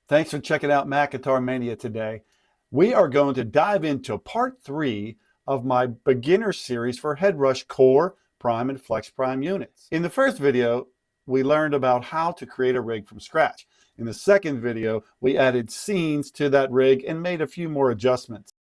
Thanks for checking out Mac Guitar Mania today. We are going to dive into part 3 of my beginner series for Headrush Core, Prime, and Flex Prime units. In the first video, we learned about how to create a rig from scratch. In the second video, we added scenes to that rig and made a few more adjustments.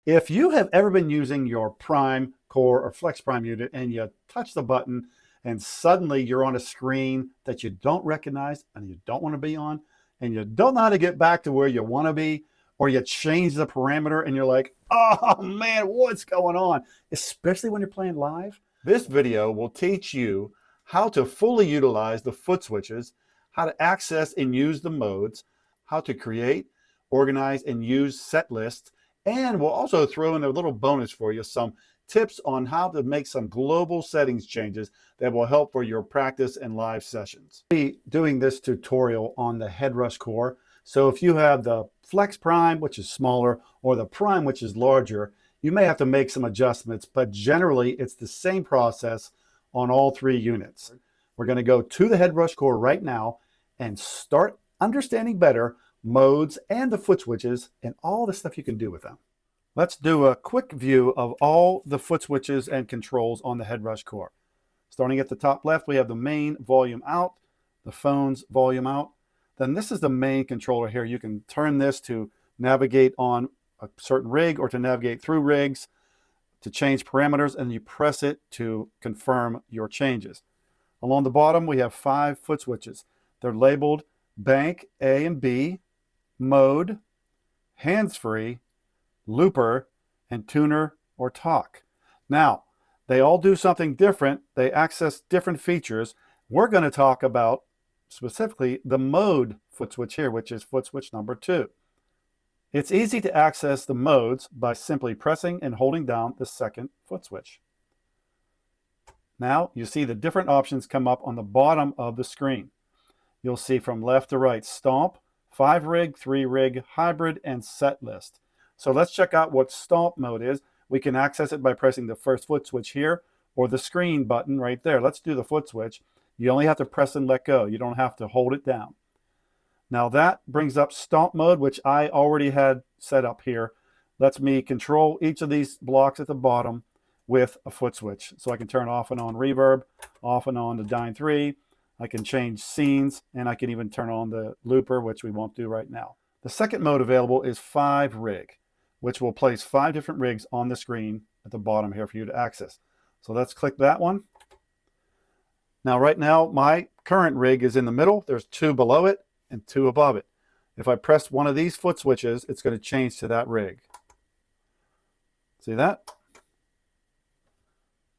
If you have ever been using your Prime, Core, or Flex Prime unit and you touch the button and suddenly you're on a screen that you don't recognize and you don't want to be on, and you don't know how to get back to where you want to be, or you change the parameter and you're like, oh man, what's going on? Especially when you're playing live. This video will teach you how to fully utilize the foot switches, how to access and use the modes, how to create, organize, and use set lists, and we'll also throw in a little bonus for you, some tips on how to make some global settings changes that will help for your practice and live sessions. I'll be doing this tutorial on the Headrush Core. So if you have the Flex Prime, which is smaller, or the Prime, which is larger, you may have to make some adjustments, but generally it's the same process on all 3 units. We're going to go to the Headrush Core right now and start understanding better modes and the foot switches and all the stuff you can do with them. Let's do a quick view of all the foot switches and controls on the Headrush Core. Starting at the top left, we have the main volume out, the phone's volume out. Then this is the main controller here. You can turn this to navigate on a certain rig or to navigate through rigs, to change parameters, and you press it to confirm your changes. Along the bottom, we have 5 foot switches. They're labeled bank A and B, mode, hands-free, looper, and tuner or talk. Now, they all do something different. They access different features. We're going to talk about specifically the mode foot switch here, which is foot switch number 2. It's easy to access the modes by simply pressing and holding down the second foot switch. Now you see the different options come up on the bottom of the screen. You'll see from left to right stomp, 5 rig, 3 rig, hybrid, and set list. So let's check out what stomp mode is. We can access it by pressing the first foot switch here or the screen button right there. Let's do the foot switch. You only have to press and let go. You don't have to hold it down. Now that brings up stomp mode, which I already had set up here. Lets me control each of these blocks at the bottom with a foot switch. So I can turn off and on reverb, off and on the Dyne 3. I can change scenes, and I can even turn on the looper, which we won't do right now. The second mode available is 5 rig, which will place 5 different rigs on the screen at the bottom here for you to access. So let's click that one. Now right now my current rig is in the middle. There's 2 below it and 2 above it. If I press one of these foot switches, it's going to change to that rig. See that?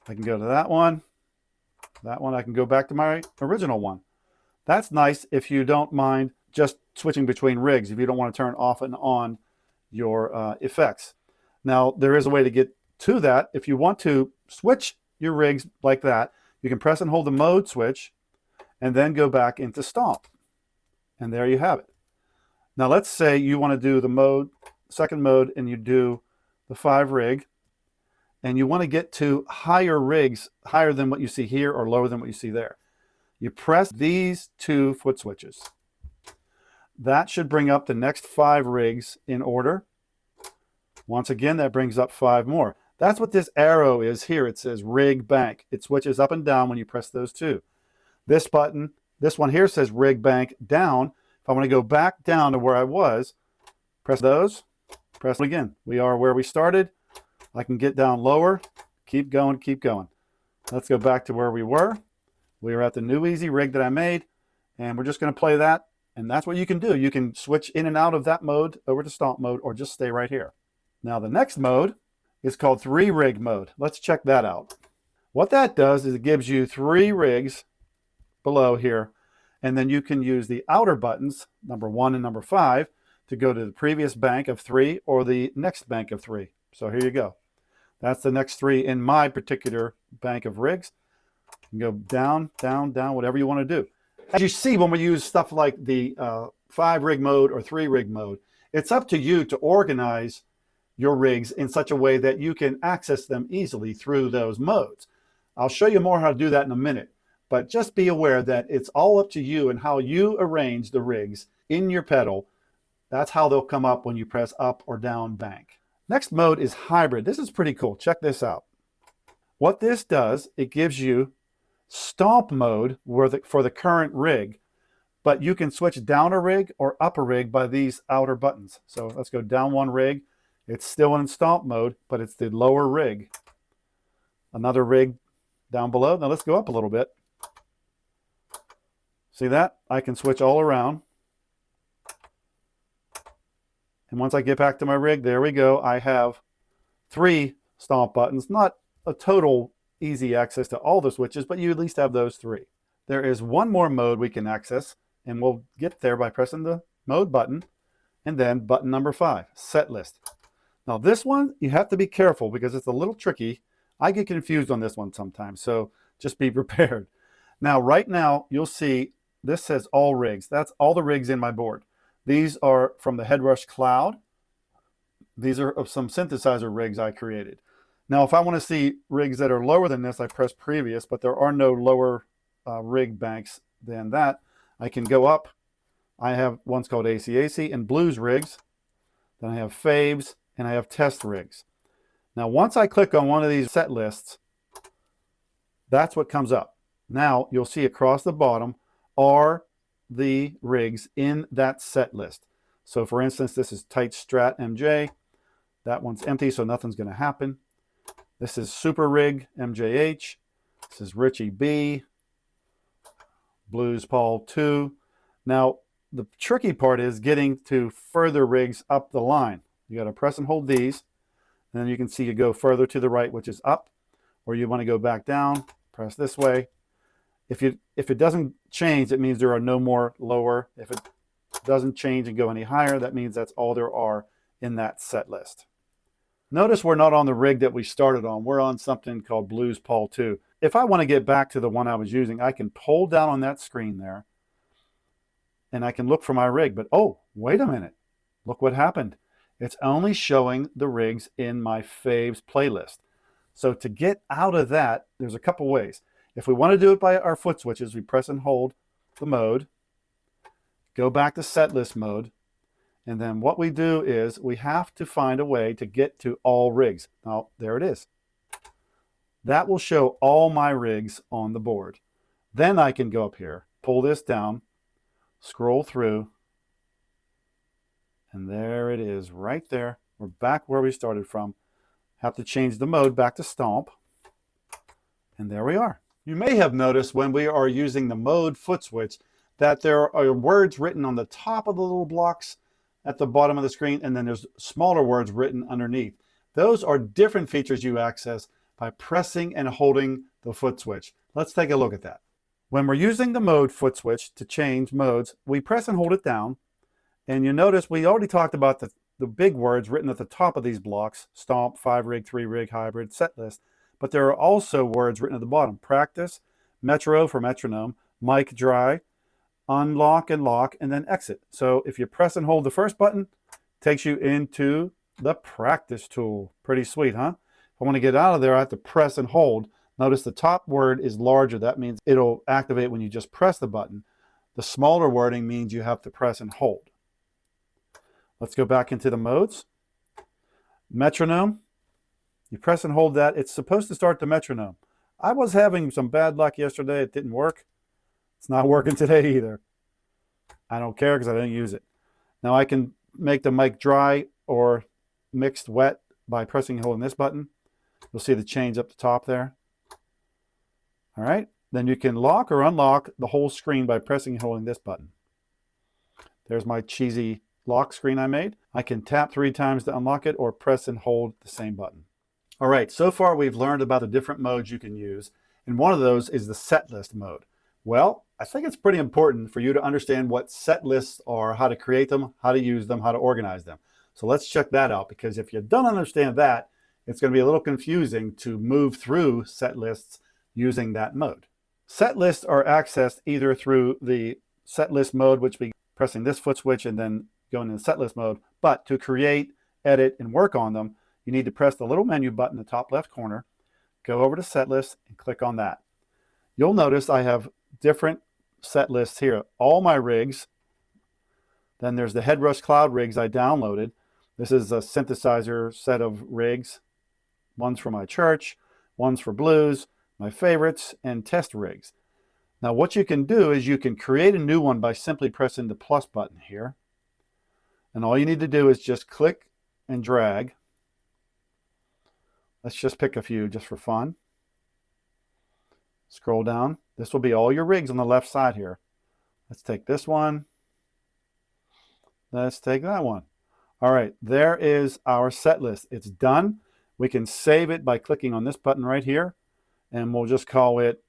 I can go to that one. That one I can go back to my original one. That's nice if you don't mind just switching between rigs, if you don't want to turn off and on your effects. Now there is a way to get to that. If you want to switch your rigs like that, you can press and hold the mode switch and then go back into stomp, and there you have it. Now let's say you want to do the mode, second mode, and you do the 5 rig, and you want to get to higher rigs, higher than what you see here or lower than what you see there. You press these 2 foot switches. That should bring up the next 5 rigs in order. Once again, that brings up 5 more. That's what this arrow is here. It says rig bank. It switches up and down when you press those 2. This button, this one here says rig bank down. If I want to go back down to where I was, press those, press it again. We are where we started. I can get down lower, keep going, keep going. Let's go back to where we were. We are at the new easy rig that I made, and we're just going to play that. And that's what you can do. You can switch in and out of that mode over to stomp mode, or just stay right here. Now the next mode is called 3 rig mode. Let's check that out. What that does is it gives you 3 rigs below here, and then you can use the outer buttons, number 1 and number 5, to go to the previous bank of 3 or the next bank of 3. So here you go. That's the next 3 in my particular bank of rigs. You can go down, down, down, whatever you want to do. As you see, when we use stuff like the 5 rig mode or 3 rig mode, it's up to you to organize your rigs in such a way that you can access them easily through those modes. I'll show you more how to do that in a minute, but just be aware that it's all up to you and how you arrange the rigs in your pedal. That's how they'll come up when you press up or down bank. Next mode is hybrid. This is pretty cool. Check this out. What this does, it gives you stomp mode for the current rig, but you can switch down a rig or up a rig by these outer buttons. So let's go down one rig. It's still in stomp mode, but it's the lower rig. Another rig down below. Now let's go up a little bit. See that? I can switch all around. And once I get back to my rig, there we go. I have 3 stomp buttons. Not a total easy access to all the switches, but you at least have those 3. There is one more mode we can access, and we'll get there by pressing the mode button, and then button number 5, set list. Now this one, you have to be careful because it's a little tricky. I get confused on this one sometimes, so just be prepared. Now, right now, you'll see this says all rigs. That's all the rigs in my board. These are from the Headrush Cloud. These are of some synthesizer rigs I created. Now, if I want to see rigs that are lower than this, I press previous, but there are no lower rig banks than that. I can go up. I have ones called ACAC and blues rigs. Then I have faves and I have test rigs. Now, once I click on one of these set lists, that's what comes up. Now, you'll see across the bottom are the rigs in that set list. So for instance, this is Tight Strat MJ. That one's empty, so nothing's going to happen. This is Super Rig MJH. This is Richie B. Blues Paul 2. Now, the tricky part is getting to further rigs up the line. You got to press and hold these, and then you can see you go further to the right, which is up, or you want to go back down, press this way. If it doesn't change, it means there are no more lower. If it doesn't change and go any higher, that means that's all there are in that set list. Notice we're not on the rig that we started on. We're on something called Blues Paul 2. If I want to get back to the one I was using, I can pull down on that screen there, and I can look for my rig. But oh, wait a minute. Look what happened. It's only showing the rigs in my faves playlist. So to get out of that, there's a couple ways. If we want to do it by our foot switches, we press and hold the mode, go back to set list mode, and then what we do is we have to find a way to get to all rigs. Now, there it is. That will show all my rigs on the board. Then I can go up here, pull this down, scroll through, and there it is right there. We're back where we started from. Have to change the mode back to stomp, and there we are. You may have noticed when we are using the mode foot switch that there are words written on the top of the little blocks at the bottom of the screen, and then there's smaller words written underneath. Those are different features you access by pressing and holding the foot switch. Let's take a look at that. When we're using the mode foot switch to change modes, we press and hold it down, and you notice we already talked about the big words written at the top of these blocks: stomp, 5-rig, 3-rig, hybrid, set list. But there are also words written at the bottom: practice, metro for metronome, mic dry, unlock and lock, and then exit. So if you press and hold the first button, it takes you into the practice tool. Pretty sweet, huh? If I want to get out of there, I have to press and hold. Notice the top word is larger. That means it'll activate when you just press the button. The smaller wording means you have to press and hold. Let's go back into the modes. Metronome. You press and hold that. It's supposed to start the metronome. I was having some bad luck yesterday. It didn't work. It's not working today either. I don't care because I didn't use it. Now I can make the mic dry or mixed wet by pressing and holding this button. You'll see the change up the top there. All right. Then you can lock or unlock the whole screen by pressing and holding this button. There's my cheesy lock screen I made. I can tap 3 times to unlock it or press and hold the same button. All right, so far we've learned about the different modes you can use, and one of those is the set list mode. Well, I think it's pretty important for you to understand what set lists are, how to create them, how to use them, how to organize them. So let's check that out, because if you don't understand that, it's going to be a little confusing to move through set lists using that mode. Set lists are accessed either through the set list mode, which we pressing this foot switch and then going into set list mode, but to create, edit, and work on them, you need to press the little menu button in the top left corner, go over to set list, and click on that. You'll notice I have different set lists here. All my rigs Then there's the Headrush Cloud rigs I downloaded. This is a synthesizer set of rigs. One's for my church, one's for blues, my favorites, and test rigs. Now what you can do is you can create a new one by simply pressing the plus button here. And all you need to do is just click and drag. Let's just pick a few just for fun. Scroll down. This will be all your rigs on the left side here. Let's take this one. Let's take that one. All right, there is our set list. It's done. We can save it by clicking on this button right here, and we'll just call it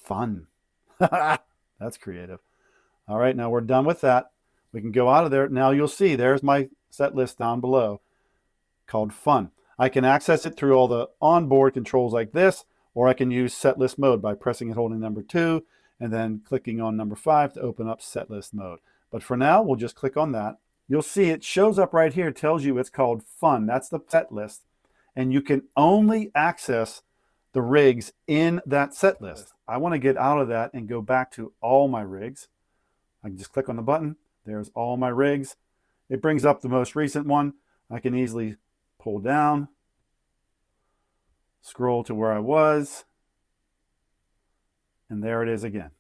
fun. That's creative. All right, now we're done with that. We can go out of there. Now you'll see there's my set list down below called fun. I can access it through all the onboard controls like this, or I can use set list mode by pressing and holding number 2 and then clicking on number 5 to open up set list mode. But for now, we'll just click on that. You'll see it shows up right here, tells you it's called fun. That's the set list. And you can only access the rigs in that set list. I want to get out of that and go back to all my rigs. I can just click on the button. There's all my rigs. It brings up the most recent one. I can easily pull down, scroll to where I was, and there it is again.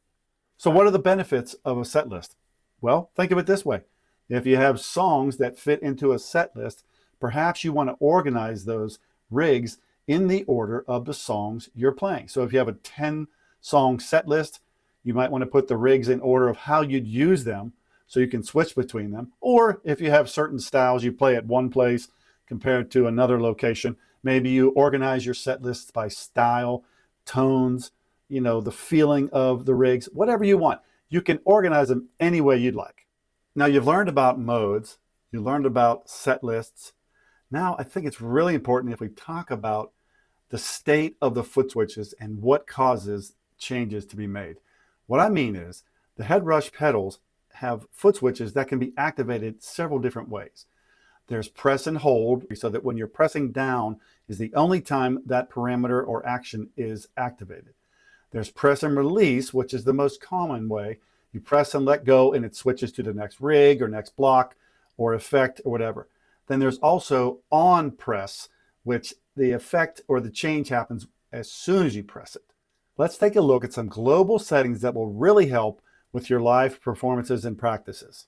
So what are the benefits of a set list? Well, think of it this way. If you have songs that fit into a set list, perhaps you want to organize those rigs in the order of the songs you're playing. So if you have a 10-song set list, you might want to put the rigs in order of how you'd use them so you can switch between them. Or if you have certain styles you play at one place compared to another location, maybe you organize your set lists by style, tones, you know, the feeling of the rigs, whatever you want. You can organize them any way you'd like. Now you've learned about modes, you learned about set lists. Now I think it's really important if we talk about the state of the foot switches and what causes changes to be made. What I mean is the Headrush pedals have foot switches that can be activated several different ways. There's press and hold, so that when you're pressing down is the only time that parameter or action is activated. There's press and release, which is the most common way. You press and let go and it switches to the next rig or next block or effect or whatever. Then there's also on press, which the effect or the change happens as soon as you press it. Let's take a look at some global settings that will really help with your live performances and practices.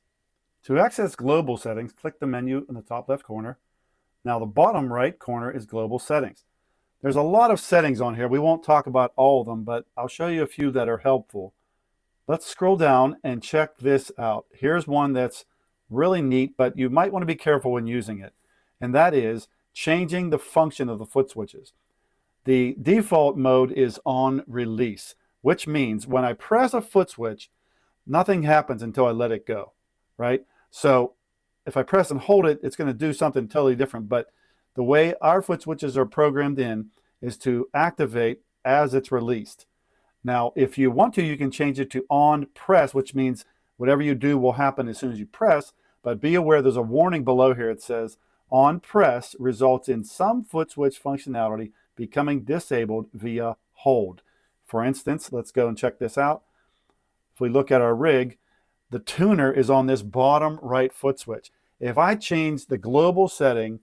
To access global settings, click the menu in the top left corner. Now the bottom right corner is global settings. There's a lot of settings on here. We won't talk about all of them, but I'll show you a few that are helpful. Let's scroll down and check this out. Here's one that's really neat, but you might want to be careful when using it. And that is changing the function of the foot switches. The default mode is on release, which means when I press a foot switch, nothing happens until I let it go, right? So if I press and hold it, it's going to do something totally different. But the way our foot switches are programmed in is to activate as it's released. Now, if you want to, you can change it to on press, which means whatever you do will happen as soon as you press. But be aware there's a warning below here. It says on press results in some foot switch functionality becoming disabled via hold. For instance, let's go and check this out. If we look at our rig, the tuner is on this bottom right foot switch. If I change the global setting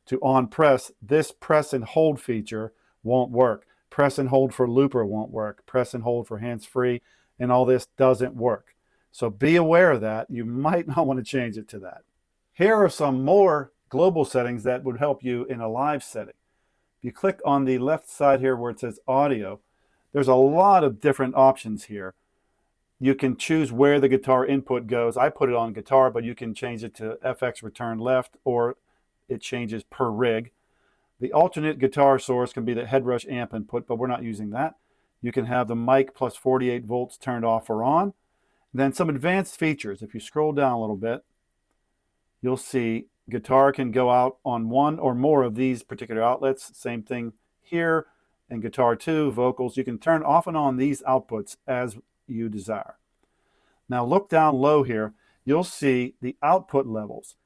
to on press, this press and hold feature won't work. Press and hold for looper won't work. Press and hold for hands-free, and all this doesn't work. So be aware of that. You might not want to change it to that. Here are some more global settings that would help you in a live setting. If you click on the left side here where it says audio, there's a lot of different options here. You can choose where the guitar input goes. I put it on guitar, but you can change it to FX return left, or it changes per rig. The alternate guitar source can be the Headrush amp input, but we're not using that. You can have the mic plus 48 volts turned off or on. And then some advanced features. If you scroll down a little bit, you'll see guitar can go out on one or more of these particular outlets. Same thing here. And guitar 2, vocals. You can turn off and on these outputs as you desire. Now look down low here. You'll see the output levels.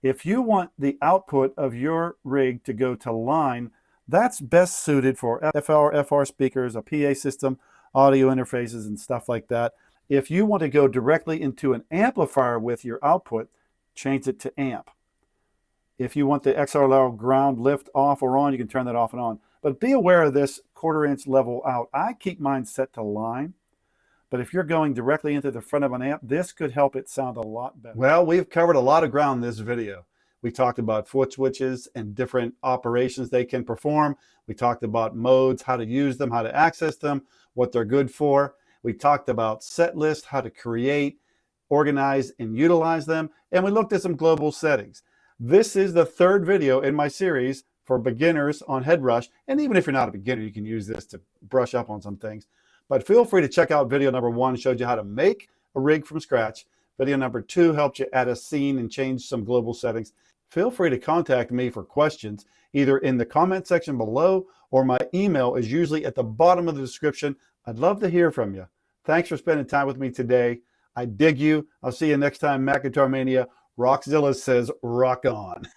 If you want the output of your rig to go to line, that's best suited for FR speakers, a PA system, audio interfaces, and stuff like that. If you want to go directly into an amplifier with your output, change it to amp. If you want the XLR ground lift off or on, you can turn that off and on. But be aware of this 1/4 inch level out. I keep mine set to line. But if you're going directly into the front of an amp, this could help it sound a lot better. Well, we've covered a lot of ground in this video. We talked about foot switches and different operations they can perform. We talked about modes, how to use them, how to access them, what they're good for. We talked about set lists, how to create, organize, and utilize them. And we looked at some global settings. This is the 3rd video in my series for beginners on Headrush. And even if you're not a beginner, you can use this to brush up on some things. But feel free to check out video number 1, showed you how to make a rig from scratch. Video number 2 helped you add a scene and change some global settings. Feel free to contact me for questions, either in the comment section below or my email is usually at the bottom of the description. I'd love to hear from you. Thanks for spending time with me today. I dig you. I'll see you next time. Mac Guitar Mania. Rockzilla says rock on.